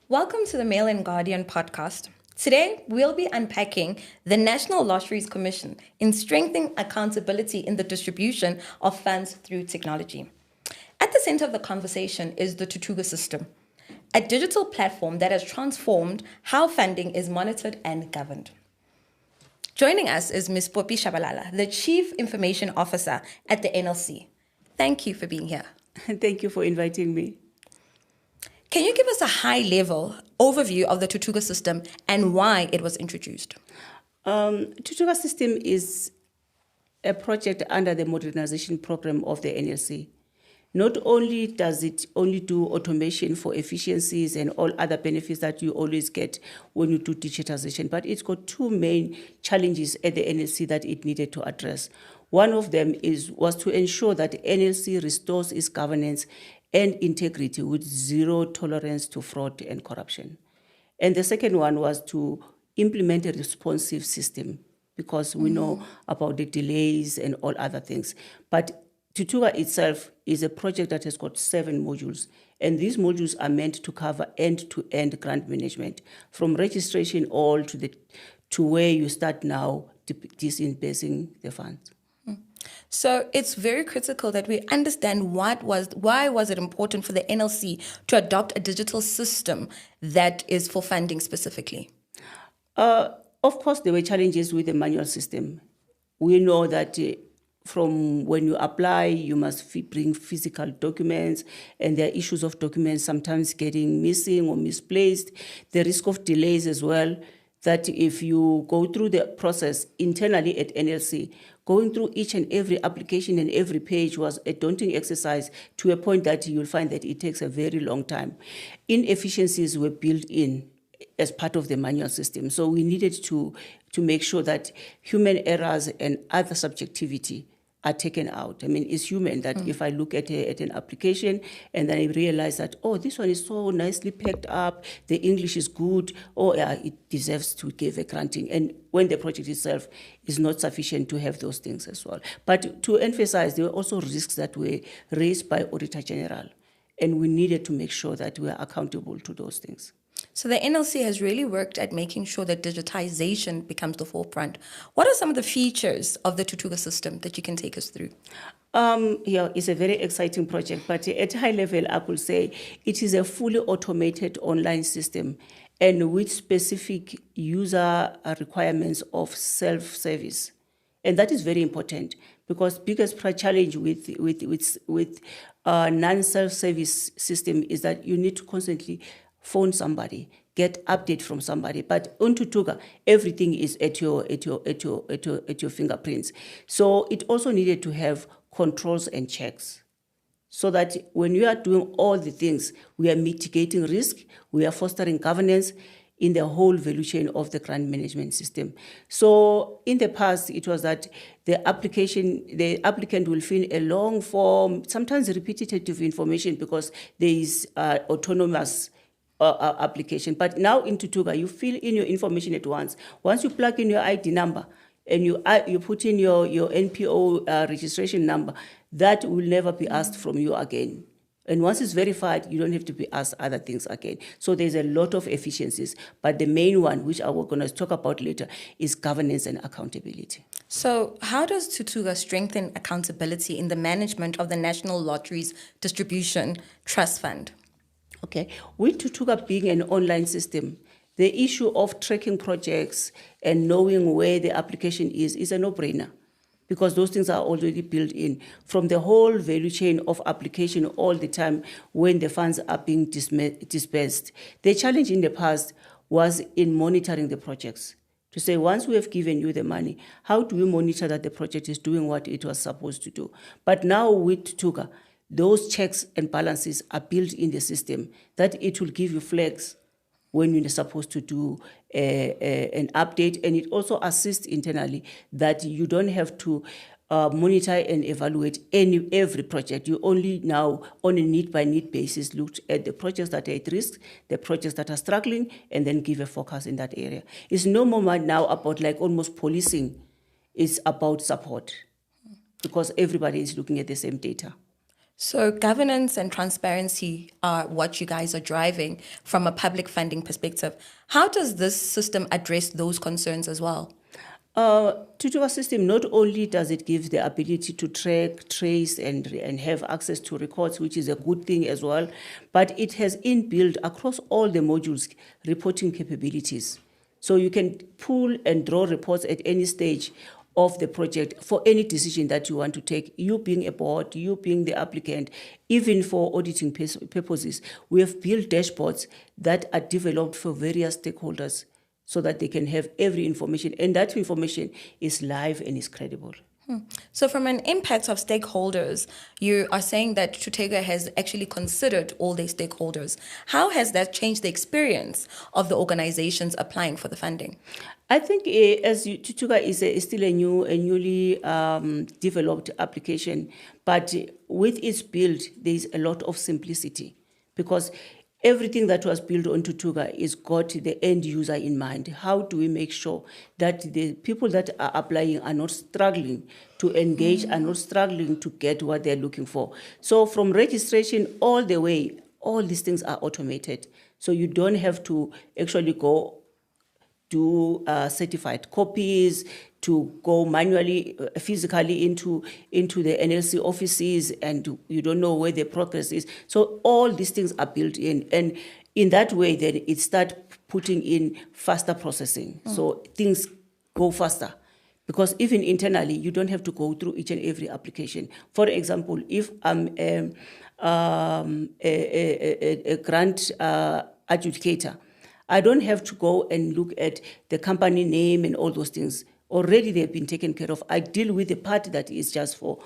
Welcome to the Mail and Guardian podcast. Today, we'll be unpacking the National Lotteries Commission in strengthening accountability in the distribution of funds through technology. At the center of the conversation is the Thuthuka System, a digital platform that has transformed how funding is monitored and governed. Joining us is Ms. Tshabalala, the Chief Information Officer at the NLC. Thank you for being here. Thank you for inviting me. Can you give us a high-level overview of the Thuthuka System and why it was introduced? Thuthuka System is a project under the modernization program of the NLC. Not only does it only do automation for efficiencies and all other benefits that you always get when you do digitization, but it's got two main challenges at the NLC that it needed to address. One of them was to ensure that NLC restores its governance and integrity with zero tolerance to fraud and corruption. And the second one was to implement a responsive system, because we know about the delays and all other things. But Thuthuka itself is a project that has got 7 modules, and these modules are meant to cover end-to-end grant management, from registration all to where you start now disbursing the funds. So it's very critical that we understand why was it important for the NLC to adopt a digital system that is for funding specifically? Of course, there were challenges with the manual system. We know that from when you apply, you must bring physical documents, and there are issues of documents sometimes getting missing or misplaced. The risk of delays as well, that if you go through the process internally at NLC, going through each and every application and every page was a daunting exercise, to a point that you'll find that it takes a very long time. Inefficiencies were built in as part of the manual system. So we needed to make sure that human errors and other subjectivity are taken out. I mean, it's human that if I look at an application and then I realize that, oh, this one is so nicely packed up, the English is good, oh, yeah, it deserves to give a granting. And when the project itself is not sufficient to have those things as well. But to emphasize, there were also risks that were raised by Auditor General, and we needed to make sure that we are accountable to those things. So the NLC has really worked at making sure that digitization becomes the forefront. What are some of the features of the Thuthuka system that you can take us through? It's a very exciting project, but at high level, I will say it is a fully automated online system, and with specific user requirements of self-service. And that is very important, because biggest challenge with non-self-service system is that you need to constantly phone somebody, get update from somebody. But on Thuthuka, everything is at your fingerprints. So it also needed to have controls and checks, so that when you are doing all the things, we are mitigating risk, we are fostering governance in the whole value chain of the grant management system. So in the past, it was that the applicant will fill a long form, sometimes repetitive information, because there is autonomous application. But now in Thuthuka, you fill in your information at once. Once you plug in your ID number and you put in your NPO registration number, that will never be asked from you again. And once it's verified, you don't have to be asked other things again. So there's a lot of efficiencies. But the main one, which we're going to talk about later, is governance and accountability. So how does Thuthuka strengthen accountability in the management of the National Lotteries Distribution Trust Fund? Okay, with Thuthuka being an online system, the issue of tracking projects and knowing where the application is a no-brainer, because those things are already built in from the whole value chain of application all the time when the funds are being dispersed. The challenge in the past was in monitoring the projects. To say, once we have given you the money, how do we monitor that the project is doing what it was supposed to do? But now with Thuthuka, those checks and balances are built in the system, that it will give you flags when you're supposed to do an update, and it also assists internally that you don't have to monitor and evaluate every project. You only now, on a need-by-need basis, look at the projects that are at risk, the projects that are struggling, and then give a focus in that area. It's no more now about like almost policing. It's about support, because everybody is looking at the same data. So governance and transparency are what you guys are driving from a public funding perspective. How does this system address those concerns as well? Thuthuka System, not only does it give the ability to track, trace, and have access to records, which is a good thing as well, but it has inbuilt across all the modules reporting capabilities. So you can pull and draw reports at any stage of the project for any decision that you want to take, you being a board, you being the applicant, even for auditing purposes. We have built dashboards that are developed for various stakeholders so that they can have every information, and that information is live and is credible. So from an impact of stakeholders, you are saying that Thuthuka has actually considered all their stakeholders. How has that changed the experience of the organizations applying for the funding? I think Thuthuka is still a newly developed application, but with its build, there is a lot of simplicity because everything that was built on Thuthuka is got the end user in mind. How do we make sure that the people that are applying are not struggling to engage, are not struggling to get what they're looking for? So from registration all the way, all these things are automated. So you don't have to actually go do certified copies, to go manually, physically into the NLC offices, and you don't know where the progress is. So all these things are built in, and in that way, then it starts putting in faster processing. So things go faster. Because even internally, you don't have to go through each and every application. For example, if I'm a grant adjudicator, I don't have to go and look at the company name and all those things. Already they've been taken care of. I deal with the part that is just for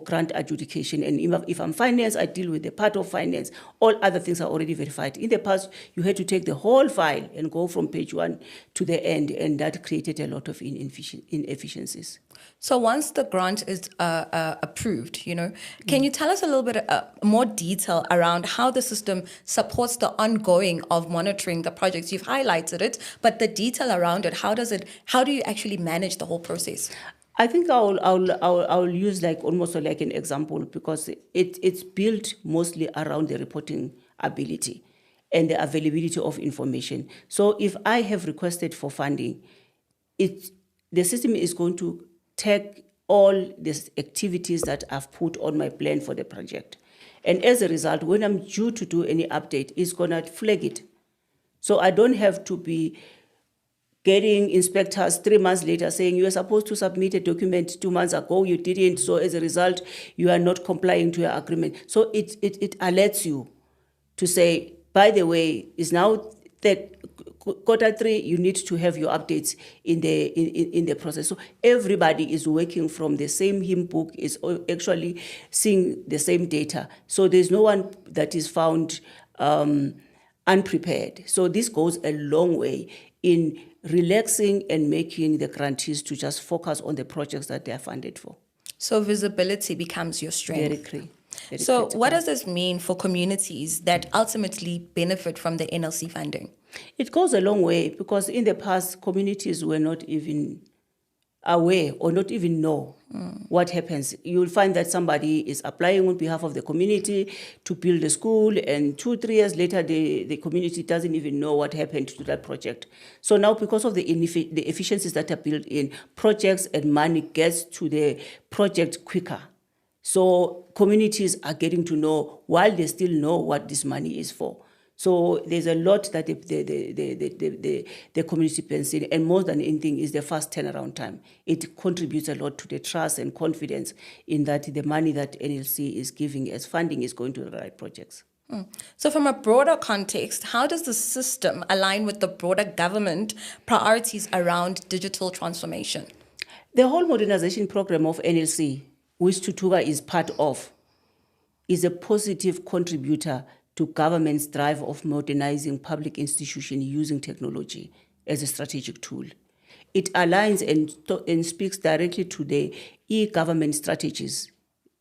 grant adjudication. And if I'm finance, I deal with the part of finance. All other things are already verified. In the past, you had to take the whole file and go from page 1 to the end, and that created a lot of inefficiencies. So once the grant is approved, can you tell us a little bit more detail around how the system supports the ongoing of monitoring the projects? You've highlighted it, but the detail around it, how do you actually manage the whole process? I think I'll use almost like an example, because it's built mostly around the reporting ability and the availability of information. So if I have requested for funding, the system is going to take all these activities that I've put on my plan for the project. And as a result, when I'm due to do any update, it's going to flag it. So I don't have to be getting inspectors 3 months later saying you were supposed to submit a document 2 months ago, you didn't, so as a result, you are not complying to your agreement. So it alerts you to say, by the way, it's now that Q3, you need to have your updates in the process. So everybody is working from the same hymn book, is actually seeing the same data. So there's no one that is found unprepared. So this goes a long way in relaxing and making the grantees to just focus on the projects that they are funded for. So visibility becomes your strength. Very critical. So what does this mean for communities that ultimately benefit from the NLC funding? It goes a long way, because in the past, communities were not even aware or not even know what happens. You'll find that somebody is applying on behalf of the community to build a school, and 2-3 years later, the community doesn't even know what happened to that project. So now, because of the efficiencies that are built in, projects and money gets to the project quicker. So communities are getting to know while they still know what this money is for. So there's a lot that the community spends in, and more than anything is the fast turnaround time. It contributes a lot to the trust and confidence in that the money that NLC is giving as funding is going to the right projects. So from a broader context, how does the system align with the broader government priorities around digital transformation? The whole modernization program of NLC, which Thuthuka is part of, is a positive contributor to government's drive of modernizing public institutions using technology as a strategic tool. It aligns and speaks directly to the e-government strategies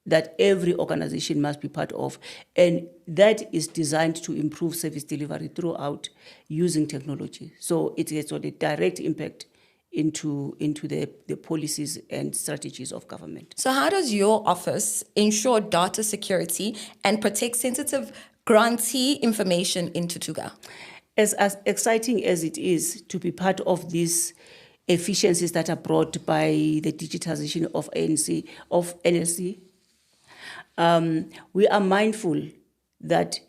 that every organization must be part of, and that is designed to improve service delivery throughout using technology. So it has got a direct impact into the policies and strategies of government. So how does your office ensure data security and protect sensitive grantee information in Thuthuka? As exciting as it is to be part of these efficiencies that are brought by the digitization of NLC, we are mindful that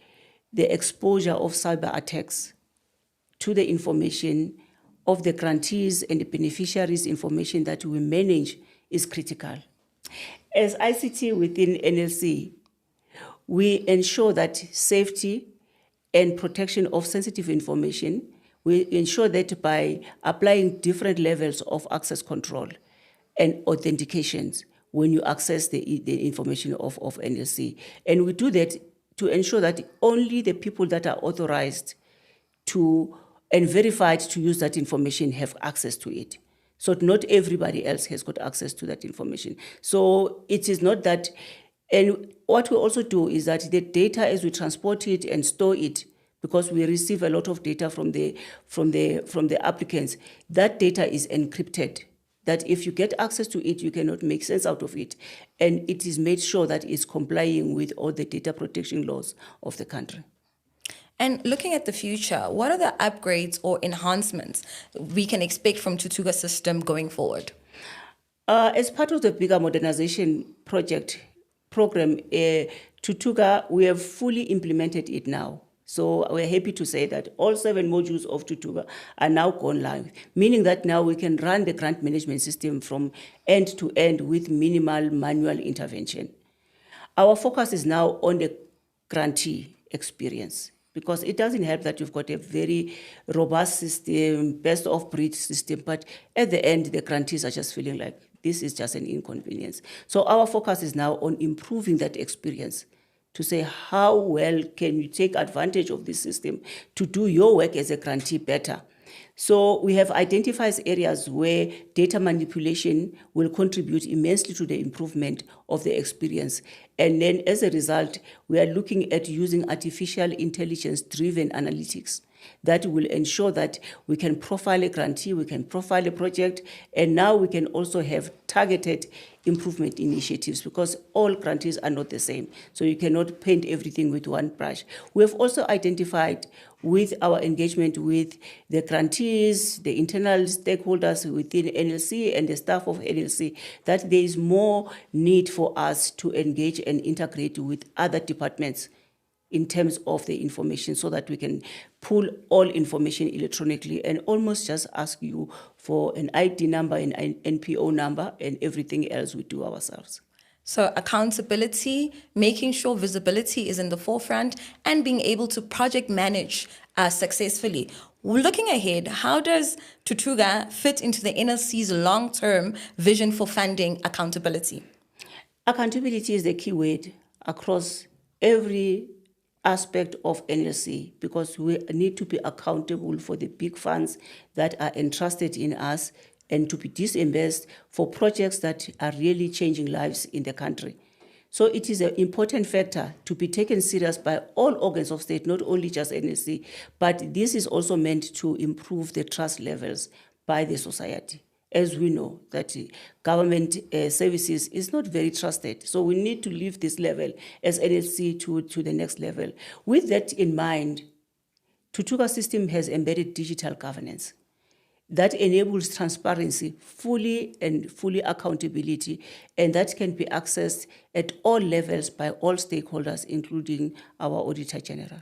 the exposure of cyber attacks to the information of the grantees and the beneficiaries' information that we manage is critical. As ICT within NLC, we ensure that safety and protection of sensitive information, we ensure that by applying different levels of access control and authentications when you access the information of NLC. And we do that to ensure that only the people that are authorized to and verified to use that information have access to it. So not everybody else has got access to that information. So it is not that, and what we also do is that the data, as we transport it and store it, because we receive a lot of data from the applicants, that data is encrypted. That if you get access to it, you cannot make sense out of it. And it is made sure that it's complying with all the data protection laws of the country. And looking at the future, what are the upgrades or enhancements we can expect from Thuthuka System going forward? As part of the bigger modernization program, Thuthuka, we have fully implemented it now. So we're happy to say that all 7 modules of Thuthuka are now gone live, meaning that now we can run the grant management system from end to end with minimal manual intervention. Our focus is now on the grantee experience, because it doesn't help that you've got a very robust system, best of breed system, but at the end, the grantees are just feeling like this is just an inconvenience. So our focus is now on improving that experience, to say how well can you take advantage of this system to do your work as a grantee better. So we have identified areas where data manipulation will contribute immensely to the improvement of the experience. And then as a result, we are looking at using artificial intelligence-driven analytics that will ensure that we can profile a grantee, we can profile a project, and now we can also have targeted improvement initiatives, because all grantees are not the same. So you cannot paint everything with one brush. We have also identified with our engagement with the grantees, the internal stakeholders within NLC and the staff of NLC, that there is more need for us to engage and integrate with other departments in terms of the information, so that we can pull all information electronically and almost just ask you for an ID number, an NPO number, and everything else we do ourselves. So accountability, making sure visibility is in the forefront, and being able to project manage successfully. Looking ahead, how does Thuthuka fit into the NLC's long-term vision for funding accountability? Accountability is the key word across every aspect of NLC, because we need to be accountable for the big funds that are entrusted in us and to be disbursed for projects that are really changing lives in the country. So it is an important factor to be taken serious by all organs of state, not only just NLC, but this is also meant to improve the trust levels by the society. As we know, that government services is not very trusted. So we need to lift this level as NLC to the next level. With that in mind, Thuthuka System has embedded digital governance that enables transparency, fully accountability, and that can be accessed at all levels by all stakeholders, including our Auditor General.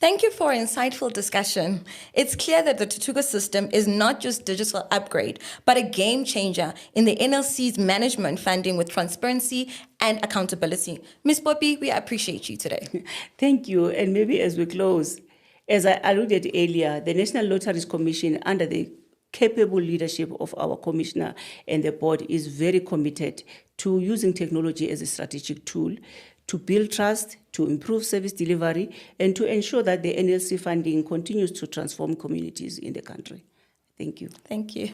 Thank you for an insightful discussion. It's clear that the Thuthuka System is not just digital upgrade, but a game changer in the NLC's management funding with transparency and accountability. Ms. Poppy, we appreciate you today. Thank you. And maybe as we close, as I alluded earlier, the National Lotteries Commission, under the capable leadership of our commissioner and the board, is very committed to using technology as a strategic tool to build trust, to improve service delivery, and to ensure that the NLC funding continues to transform communities in the country. Thank you. Thank you.